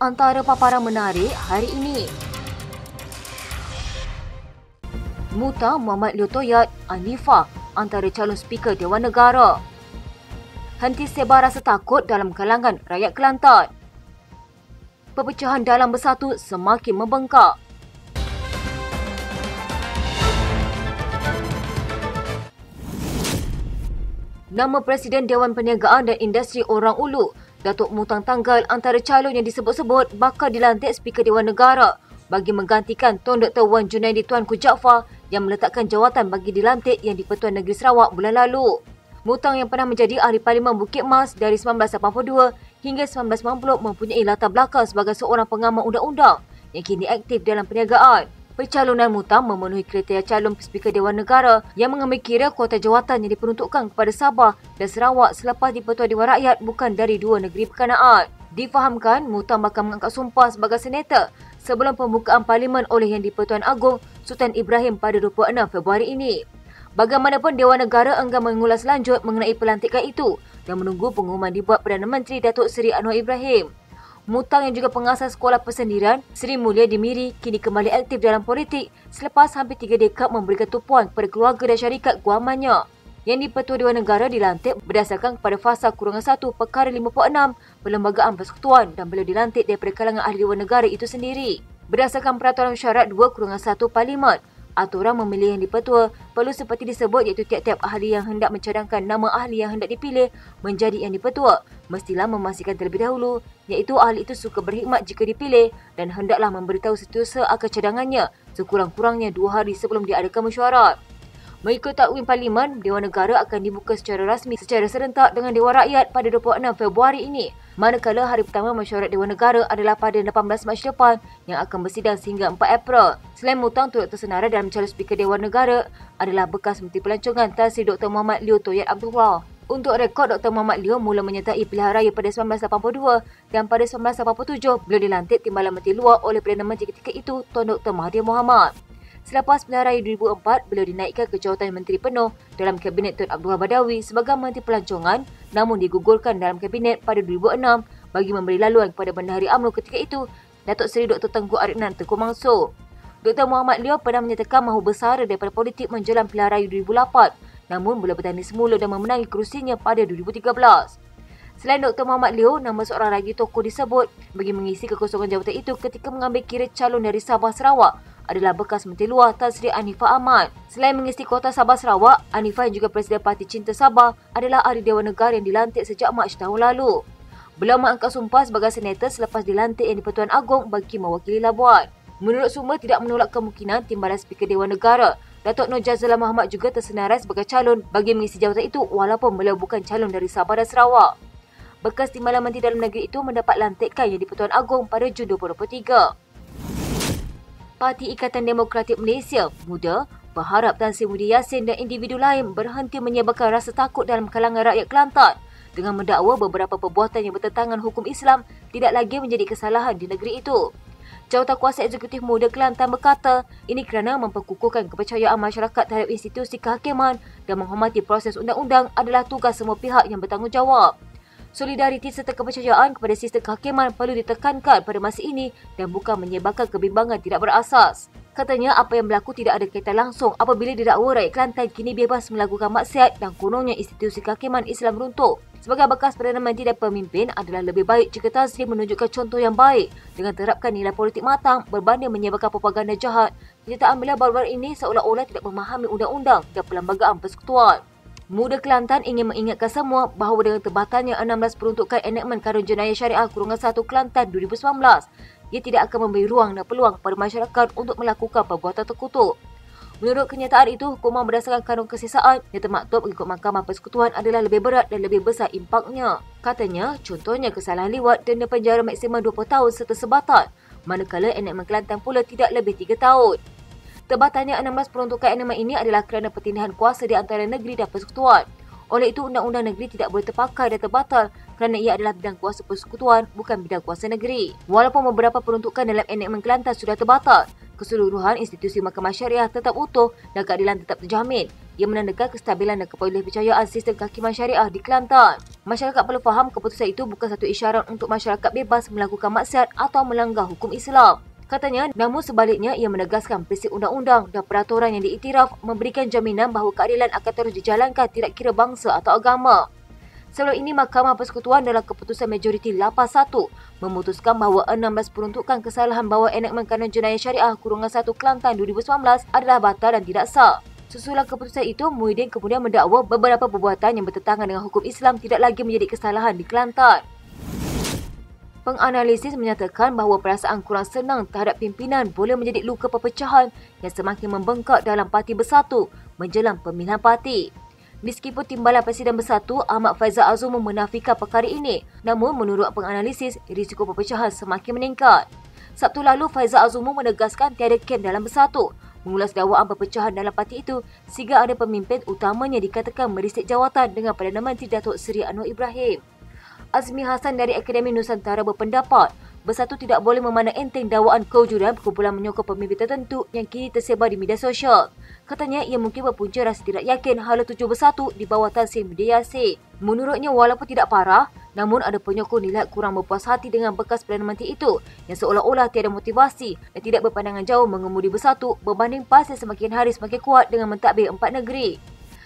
antara paparan menarik hari ini. Muta Muhammad Leo Toyat, Anifah antara calon speaker Dewan Negara. Henti sebar rasa takut dalam kalangan rakyat Kelantan. Perpecahan dalam bersatu semakin membengkak. Nama Presiden Dewan Perniagaan dan Industri Orang Ulu, Datuk Mutang Tanggal antara calon yang disebut-sebut bakal dilantik Speaker Dewan Negara bagi menggantikan Tun Dr. Wan Junaidi Tuanku Jaafar yang meletakkan jawatan bagi dilantik yang di-Pertuan Negeri Sarawak bulan lalu. Mutang yang pernah menjadi Ahli Parlimen Bukit Mas dari 1982 hingga 1990 mempunyai latar belakang sebagai seorang pengamal undang-undang yang kini aktif dalam perniagaan. Pencalonan Mutang memenuhi kriteria calon Speaker Dewan Negara yang mengambil kira kuota jawatan yang diperuntukkan kepada Sabah dan Sarawak selepas di-Pertuan Dewan Rakyat bukan dari dua negeri berkenaan. Difahamkan, Mutang bakal mengangkat sumpah sebagai senator sebelum pembukaan Parlimen oleh Yang di-Pertuan Agong Sultan Ibrahim pada 26 Februari ini. Bagaimanapun, Dewan Negara enggan mengulas lanjut mengenai pelantikan itu dan menunggu pengumuman dibuat Perdana Menteri Datuk Seri Anwar Ibrahim. Mutang yang juga pengasas Sekolah Persendirian Seri Mulia di Miri kini kembali aktif dalam politik selepas hampir 3 dekad memberikan tumpuan kepada keluarga dan syarikat guamannya. Yang di-Pertua Dewan Negara dilantik berdasarkan kepada fasa -1 perkara 56 Perlembagaan Persekutuan dan beliau dilantik daripada kalangan ahli Dewan Negara itu sendiri. Berdasarkan Peraturan Syarat 2/1 Parlimen, aturan memilih yang di-Pertua perlu seperti disebut iaitu tiap-tiap ahli yang hendak mencadangkan nama ahli yang hendak dipilih menjadi yang di-Pertua mestilah memastikan terlebih dahulu iaitu ahli itu suka berkhidmat jika dipilih dan hendaklah memberitahu setiausaha akan cadangannya sekurang-kurangnya 2 hari sebelum diadakan mesyuarat. Mengikut takwim Parlimen, Dewan Negara akan dibuka secara rasmi secara serentak dengan Dewan Rakyat pada 26 Februari ini. Manakala hari pertama mesyuarat Dewan Negara adalah pada 18 Mac depan yang akan bersidang sehingga 4 April. Selain Mutang, turut tersenarai dalam calon Speaker Dewan Negara adalah bekas Menteri Pelancongan Tan Sri Dr. Muhammad Leo Toyat Abdullah. Untuk rekod, Dr. Muhammad Leo mula menyertai pilihan raya pada 1982 dan pada 1987 beliau dilantik Timbalan Menteri Luar oleh Perdana Menteri ketika itu Tun Dr. Mahathir Mohamad. Selepas pilihan raya 2004, beliau dinaikkan ke jawatan Menteri Penuh dalam Kabinet Tun Abdullah Badawi sebagai Menteri Pelancongan namun digugurkan dalam Kabinet pada 2006 bagi memberi laluan kepada Bendahari UMNO ketika itu, Datuk Seri Dr. Tengku Arinan Tengku Mansur. Dr. Muhammad Leo pernah menyatakan mahu bersara daripada politik menjelang pilihan raya 2008 namun beliau bertanding semula dan memenangi kerusinya pada 2013. Selain Dr. Muhammad Leo, nama seorang lagi tokoh disebut bagi mengisi kekosongan jawatan itu ketika mengambil kira calon dari Sabah Sarawak adalah bekas Menteri Luar Tan Sri Anifah Ahmad. Selain mengisi kuota Sabah Sarawak, Anifah yang juga Presiden Parti Cinta Sabah adalah ahli Dewan Negara yang dilantik sejak Mac tahun lalu. Beliau mengangkat sumpah sebagai senator selepas dilantik Yang di-Pertuan Agong bagi mewakili Labuan. Menurut sumber, tidak menolak kemungkinan Timbalan Speaker Dewan Negara Datuk Nur Jazzalah Muhammad juga tersenarai sebagai calon bagi mengisi jawatan itu walaupun beliau bukan calon dari Sabah dan Sarawak. Bekas Timbalan Menteri Dalam Negeri itu mendapat lantikan Yang di-Pertuan Agong pada Jun 2023. Parti Ikatan Demokratik Malaysia Muda berharap Tan Sri Muhyiddin Yassin dan individu lain berhenti menyebarkan rasa takut dalam kalangan rakyat Kelantan dengan mendakwa beberapa perbuatan yang bertentangan hukum Islam tidak lagi menjadi kesalahan di negeri itu. Jawatankuasa Eksekutif Muda Kelantan berkata ini kerana memperkukuhkan kepercayaan masyarakat terhadap institusi kehakiman dan menghormati proses undang-undang adalah tugas semua pihak yang bertanggungjawab. Solidariti serta kepercayaan kepada sistem kehakiman perlu ditekankan pada masa ini dan bukan menyebarkan kebimbangan tidak berasas. Katanya apa yang berlaku tidak ada kaitan langsung apabila didakwa rakyat Kelantan kini bebas melakukan maksiat dan kononnya institusi kehakiman Islam runtuh. Sebagai bekas Perdana Menteri dan pemimpin adalah lebih baik jika Tan Sri menunjukkan contoh yang baik dengan terapkan nilai politik matang berbanding menyebarkan propaganda jahat. Kenyataan beliau baru-baru ini seolah-olah tidak memahami undang-undang dan Perlembagaan Persekutuan. Muda Kelantan ingin mengingatkan semua bahawa dengan terbatalnya 16 peruntukan enakmen Kanun Jenayah Syariah -1 Kelantan 2019, ia tidak akan memberi ruang dan peluang kepada masyarakat untuk melakukan perbuatan terkutuk. Menurut kenyataan itu, hukuman berdasarkan kanun kesisaan yang termaktub mengikut Mahkamah Persekutuan adalah lebih berat dan lebih besar impaknya. Katanya, contohnya kesalahan liwat denda penjara maksimal 20 tahun serta sebatan, manakala enakmen Kelantan pula tidak lebih 3 tahun. Terbatalnya 16 peruntukan enakmen ini adalah kerana pertindahan kuasa di antara negeri dan persekutuan. Oleh itu, undang-undang negeri tidak boleh terpakai dan terbatal kerana ia adalah bidang kuasa persekutuan, bukan bidang kuasa negeri. Walaupun beberapa peruntukan dalam enakmen Kelantan sudah terbatal, keseluruhan institusi mahkamah syariah tetap utuh dan keadilan tetap terjamin. Ia menandakan kestabilan dan kepercayaan sistem kehakiman syariah di Kelantan. Masyarakat perlu faham keputusan itu bukan satu isyarat untuk masyarakat bebas melakukan maksiat atau melanggar hukum Islam. Katanya, namun sebaliknya ia menegaskan prinsip undang-undang dan peraturan yang diiktiraf memberikan jaminan bahawa keadilan akan terus dijalankan tidak kira bangsa atau agama. Sebelum ini, Mahkamah Persekutuan dalam keputusan majoriti 8-1 memutuskan bahawa 16 peruntukan kesalahan bawah enakmen Kanun Jenayah Syariah _1 Kelantan 2019 adalah batal dan tidak sah. Sesudah keputusan itu, Muhyiddin kemudian mendakwa beberapa perbuatan yang bertentangan dengan hukum Islam tidak lagi menjadi kesalahan di Kelantan. Penganalisis menyatakan bahawa perasaan kurang senang terhadap pimpinan boleh menjadi luka perpecahan yang semakin membengkak dalam Parti Bersatu menjelang pemilihan parti. Meskipun Timbalan Presiden Bersatu Ahmad Faizal Azumu menafikan perkara ini, namun menurut penganalisis, risiko perpecahan semakin meningkat. Sabtu lalu, Faizal Azumu menegaskan tiada kem dalam Bersatu, mengulas dakwaan perpecahan dalam parti itu sehingga ada pemimpin utamanya dikatakan merisik jawatan dengan Perdana Menteri Datuk Seri Anwar Ibrahim. Azmi Hassan dari Akademi Nusantara berpendapat Bersatu tidak boleh memandang enteng dakwaan keujuran berkumpulan menyokong pemimpin tertentu yang kini tersebar di media sosial. Katanya ia mungkin berpunca rasa tidak yakin hala tuju Bersatu di bawah Tan Media Yassin. Menurutnya walaupun tidak parah, namun ada penyokong nilai kurang berpuas hati dengan bekas Perdana Menteri itu yang seolah-olah tiada motivasi dan tidak berpandangan jauh mengemudi Bersatu berbanding PAS yang semakin hari semakin kuat dengan mentadbir 4 negeri.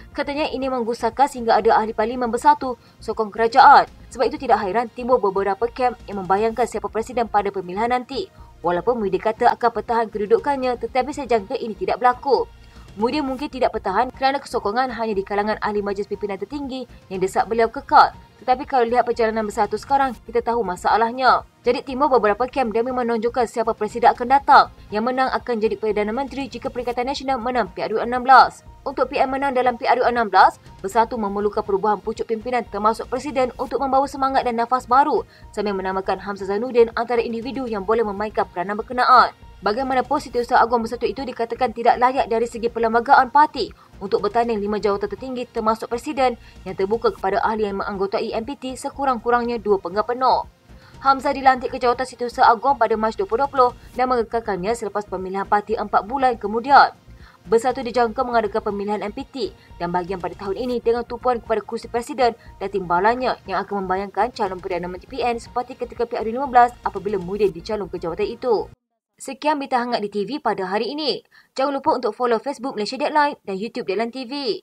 Katanya ini menggusarkan sehingga ada ahli parlimen Bersatu sokong kerajaan. Sebab itu tidak hairan timbul beberapa kem yang membayangkan siapa presiden pada pemilihan nanti. Walaupun Muhyiddin kata akan pertahan kedudukannya, tetapi saya jangka ini tidak berlaku. Muhyiddin mungkin tidak pertahan kerana kesokongan hanya di kalangan ahli majlis pimpinan tertinggi yang desak beliau kekal. Tetapi kalau lihat perjalanan Bersatu sekarang, kita tahu masalahnya. Jadi timbul beberapa kem demi menunjukkan siapa presiden akan datang. Yang menang akan jadi Perdana Menteri jika Perikatan Nasional menang PRU16. Untuk PM menang dalam PRU16, Bersatu memerlukan perubahan pucuk pimpinan termasuk Presiden untuk membawa semangat dan nafas baru sambil menamakan Hamzah Zainuddin antara individu yang boleh memainkan peranan berkenaan. Bagaimanapun, Setiausaha Agung Bersatu itu dikatakan tidak layak dari segi perlembagaan parti untuk bertanding 5 jawatan tertinggi termasuk Presiden yang terbuka kepada ahli yang menganggotai MPT sekurang-kurangnya 2 penggal penuh. Hamzah dilantik ke jawatan Setiausaha Agung pada Mac 2020 dan mengekalkannya selepas pemilihan parti 4 bulan kemudian. Bersatu dijangka mengadakan pemilihan MPT dan bahagian pada tahun ini dengan tumpuan kepada kursi Presiden dan timbalannya yang akan membayangkan calon Perdana Menteri PN seperti ketika PRU15 apabila Muhyiddin dicalon ke jawatan itu. Sekian berita hangat di TV pada hari ini. Jangan lupa untuk follow Facebook Malaysia Deadline dan YouTube Deadline TV.